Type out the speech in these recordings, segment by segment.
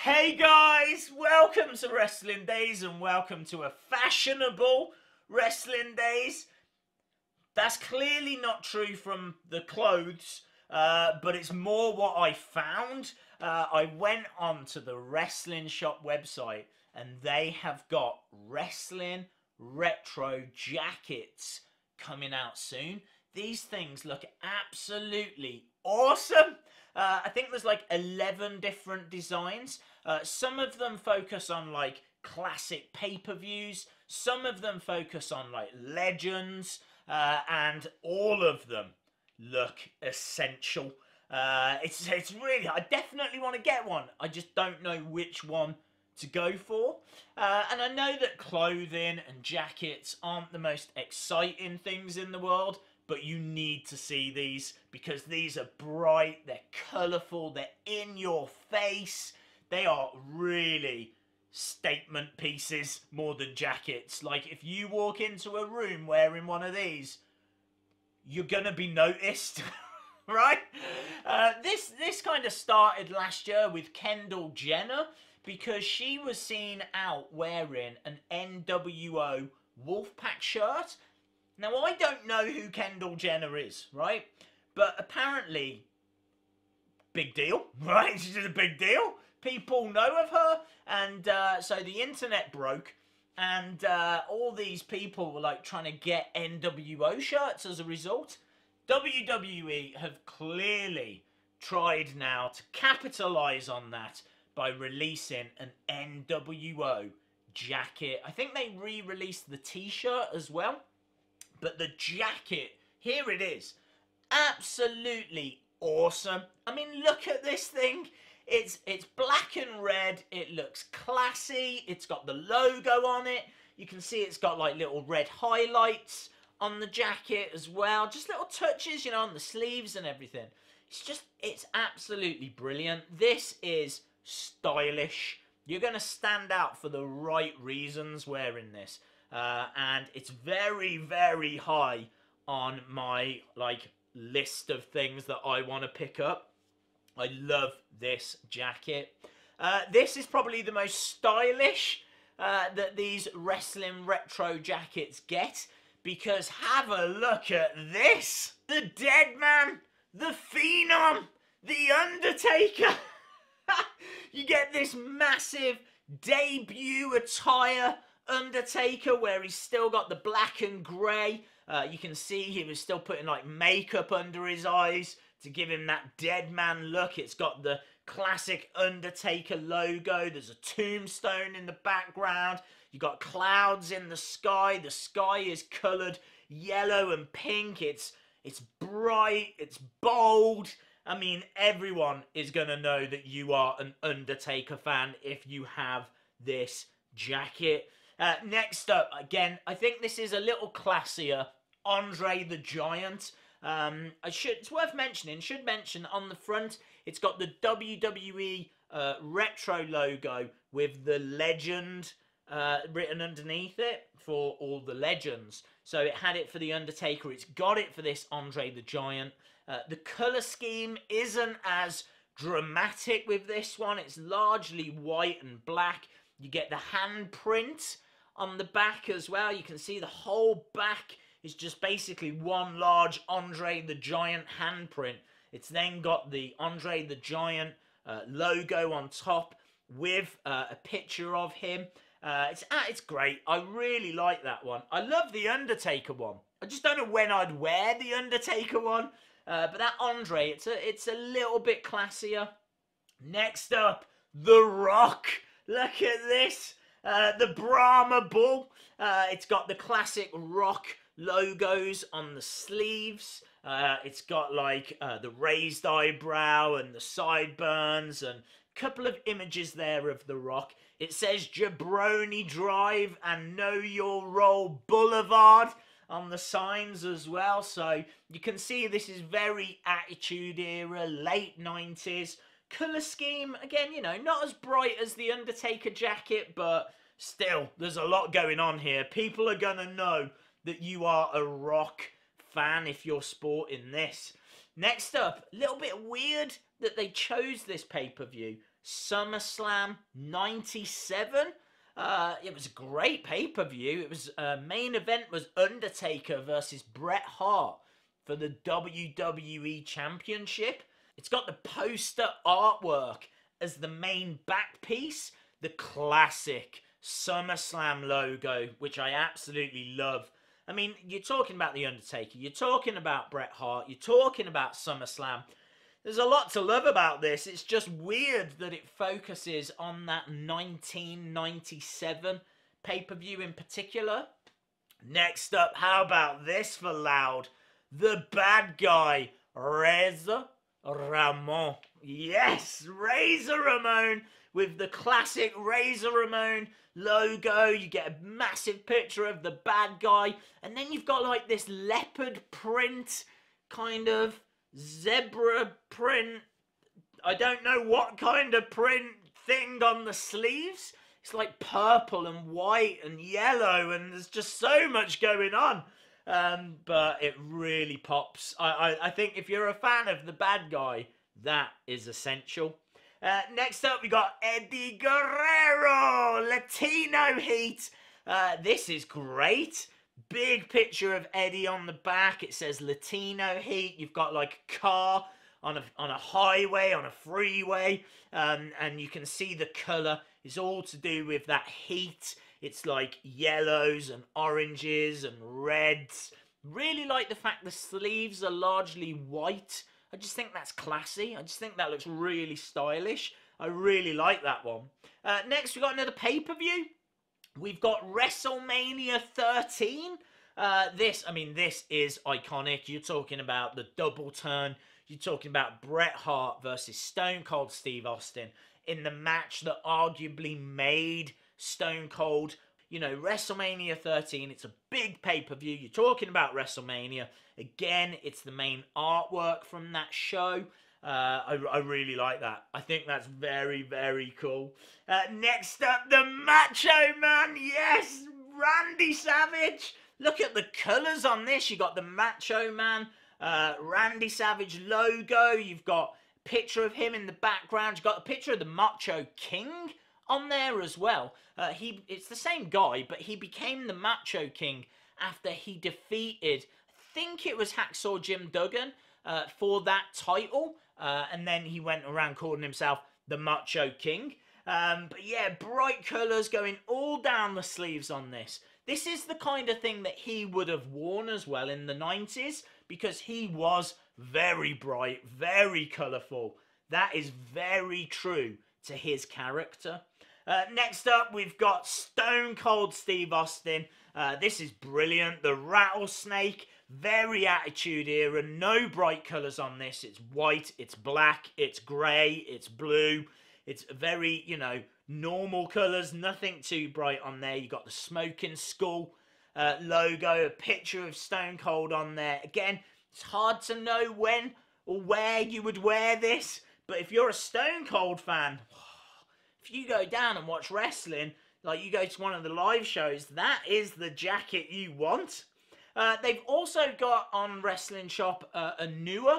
Hey guys, welcome to Wrestling Days and welcome to a fashionable Wrestling Days. That's clearly not true from the clothes, but it's more what I found. I went onto the Wrestling Shop website and they have got wrestling retro jackets coming out soon. These things look absolutely awesome. I think there's like 11 different designs. Some of them focus on like classic pay-per-views. Some of them focus on like legends. And all of them look essential. It's really, I definitely want to get one. I just don't know which one to go for. And I know that clothing and jackets aren't the most exciting things in the world, but you need to see these because these are bright, they're colourful, they're in your face. They are really statement pieces more than jackets. Like if you walk into a room wearing one of these, you're gonna be noticed, right? This kind of started last year with Kendall Jenner because she was seen out wearing an NWO Wolfpac shirt. Now, I don't know who Kendall Jenner is, right? But apparently, big deal, right? She's a big deal. People know of her. And so the internet broke. And all these people were like trying to get NWO shirts as a result. WWE have clearly tried now to capitalize on that by releasing an NWO jacket. I think they re-released the t-shirt as well. But the jacket, here it is. Absolutely awesome. I mean, look at this thing. It's black and red. It looks classy. It's got the logo on it. You can see it's got like little red highlights on the jacket as well. Just little touches, you know, on the sleeves and everything. It's absolutely brilliant. This is stylish. You're going to stand out for the right reasons wearing this. And it's very, very high on my like list of things that I want to pick up. I love this jacket. This is probably the most stylish that these wrestling retro jackets get, because have a look at this. The Dead Man, the Phenom, the Undertaker. You get this massive debut attire Undertaker where he's still got the black and grey. You can see he was still putting like makeup under his eyes to give him that dead man look. It's got the classic Undertaker logo. There's a tombstone in the background. You got clouds in the sky. The sky is coloured yellow and pink. It's bright. It's bold. I mean, everyone is going to know that you are an Undertaker fan if you have this jacket. Next up, again, I think this is a little classier. Andre the Giant. It's worth mentioning, should mention on the front, it's got the WWE retro logo with the legend written underneath it for all the legends. So it had it for the Undertaker, it's got it for this Andre the Giant. The colour scheme isn't as dramatic with this one. It's largely white and black. You get the handprint on the back as well. You can see the whole back is just basically one large Andre the Giant handprint. It's then got the Andre the Giant logo on top with a picture of him. It's great. I really like that one. I love the Undertaker one. I just don't know when I'd wear the Undertaker one. But that Andre, it's a little bit classier. Next up, The Rock. Look at this. The Brahma Bull. It's got the classic Rock logos on the sleeves. It's got like the raised eyebrow and the sideburns and a couple of images there of The Rock. It says Jabroni Drive and Know Your Role Boulevard on the signs as well. So you can see this is very Attitude Era, late 90s. Colour scheme, again, you know, not as bright as the Undertaker jacket, but still, there's a lot going on here. People are going to know that you are a Rock fan if you're sporting this. Next up, a little bit weird that they chose this pay-per-view. SummerSlam 97. It was a great pay-per-view. It was main event was Undertaker versus Bret Hart for the WWE Championship. It's got the poster artwork as the main back piece, the classic SummerSlam logo, which I absolutely love. I mean, you're talking about The Undertaker, you're talking about Bret Hart, you're talking about SummerSlam. There's a lot to love about this. It's just weird that it focuses on that 1997 pay-per-view in particular. Next up, how about this for loud? The bad guy, Razor Ramon. Yes, Razor Ramon with the classic Razor Ramon logo. You get a massive picture of the bad guy. And then you've got like this leopard print kind of zebra print, I don't know what kind of print thing on the sleeves. It's like purple and white and yellow, and there's just so much going on. But it really pops. I think if you're a fan of the bad guy, that is essential. Next up, we got Eddie Guerrero, Latino Heat. This is great. Big picture of Eddie on the back. It says Latino Heat. You've got like a car on a highway, on a freeway, and you can see the colour. It's all to do with that heat. It's like yellows and oranges and reds. Really like the fact the sleeves are largely white. I just think that's classy. I just think that looks really stylish. I really like that one. Next, we've got another pay-per-view. We've got WrestleMania 13. This is iconic. You're talking about the double turn. You're talking about Bret Hart versus Stone Cold Steve Austin in the match that arguably made Stone Cold. You know, WrestleMania 13, it's a big pay-per-view. You're talking about WrestleMania. Again, it's the main artwork from that show. I really like that. I think that's very, very cool. Next up, the Macho Man. Yes, Randy Savage. Look at the colours on this. You got the Macho Man, Randy Savage logo. You've got a picture of him in the background. You've got a picture of the Macho King on there as well. It's the same guy, but he became the Macho King after he defeated, I think it was Hacksaw Jim Duggan, for that title. And then he went around calling himself the Macho King. But yeah, bright colours going all down the sleeves on this. This is the kind of thing that he would have worn as well in the 90s, because he was very bright, very colourful. That is very true to his character. Next up, we've got Stone Cold Steve Austin. This is brilliant. The rattlesnake. Very Attitude Era, no bright colours on this. It's white, it's black, it's grey, it's blue. It's very, you know, normal colours, nothing too bright on there. You got the Smoking Skull logo, a picture of Stone Cold on there. Again, it's hard to know when or where you would wear this, but if you're a Stone Cold fan, if you go down and watch wrestling, like you go to one of the live shows, that is the jacket you want. They've also got on Wrestling Shop a newer,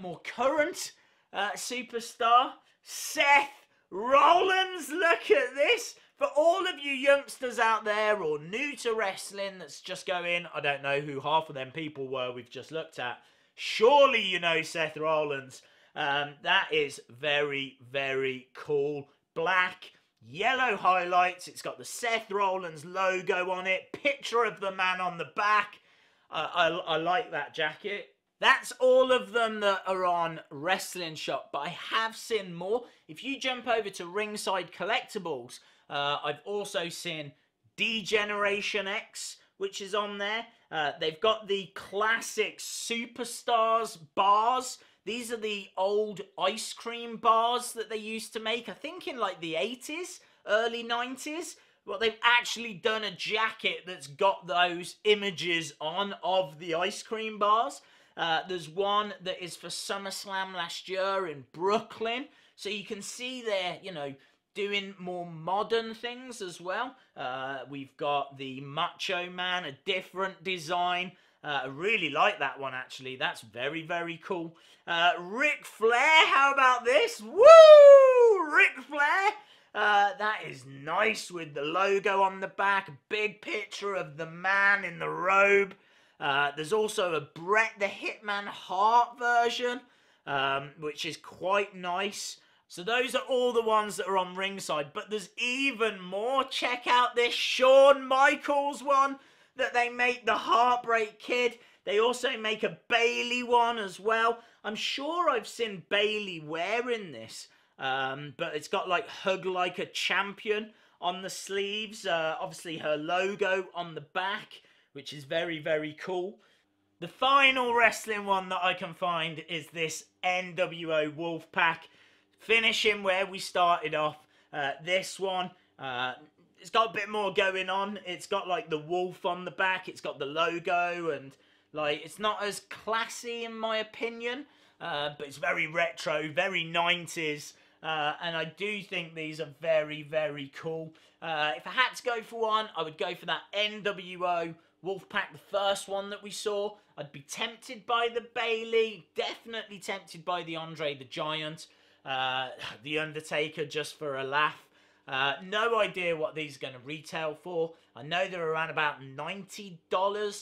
more current superstar, Seth Rollins. Look at this. For all of you youngsters out there or new to wrestling that's just going, I don't know who half of them people were we've just looked at. Surely you know Seth Rollins. That is very, very cool. Black, yellow highlights. It's got the Seth Rollins logo on it. Picture of the man on the back. I like that jacket. That's all of them that are on Wrestling Shop, but I have seen more. If you jump over to Ringside Collectibles, I've also seen Degeneration X, which is on there. They've got the classic Superstars bars. These are the old ice cream bars that they used to make, I think in like the 80s, early 90s. Well, they've actually done a jacket that's got those images on of the ice cream bars. There's one that is for SummerSlam last year in Brooklyn. So you can see they're, you know, doing more modern things as well. We've got the Macho Man, a different design. I really like that one, actually. That's very, very cool. Ric Flair, how about this? Woo! Ric Flair! That is nice with the logo on the back. Big picture of the man in the robe. There's also a Bret the Hitman Hart version, which is quite nice. So those are all the ones that are on ringside. But there's even more. Check out this Shawn Michaels one that they make, the Heartbreak Kid. They also make a Bayley one as well. I'm sure I've seen Bayley wearing this. But it's got like Hug Like a Champion on the sleeves. Obviously her logo on the back, which is very, very cool. The final wrestling one that I can find is this NWO Wolfpac. Finishing where we started off. This one, it's got a bit more going on. It's got like the wolf on the back. It's got the logo, and like it's not as classy in my opinion, but it's very retro, very 90s. And I do think these are very, very cool. If I had to go for one, I would go for that NWO Wolfpac, the first one that we saw. I'd be tempted by the Bayley, definitely tempted by the Andre the Giant, the Undertaker just for a laugh. No idea what these are going to retail for. I know they're around about $90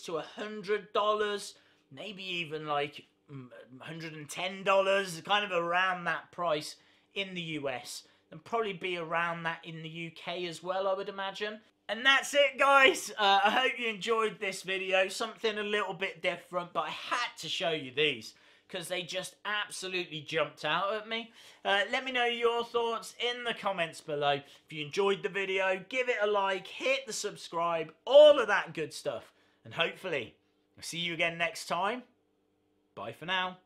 to $100, maybe even like $110, kind of around that price in the US. And probably be around that in the UK as well, I would imagine. And that's it, guys. I hope you enjoyed this video. Something a little bit different, but I had to show you these because they just absolutely jumped out at me. Let me know your thoughts in the comments below. If you enjoyed the video, give it a like, hit the subscribe, all of that good stuff. And hopefully, I'll see you again next time. Bye for now.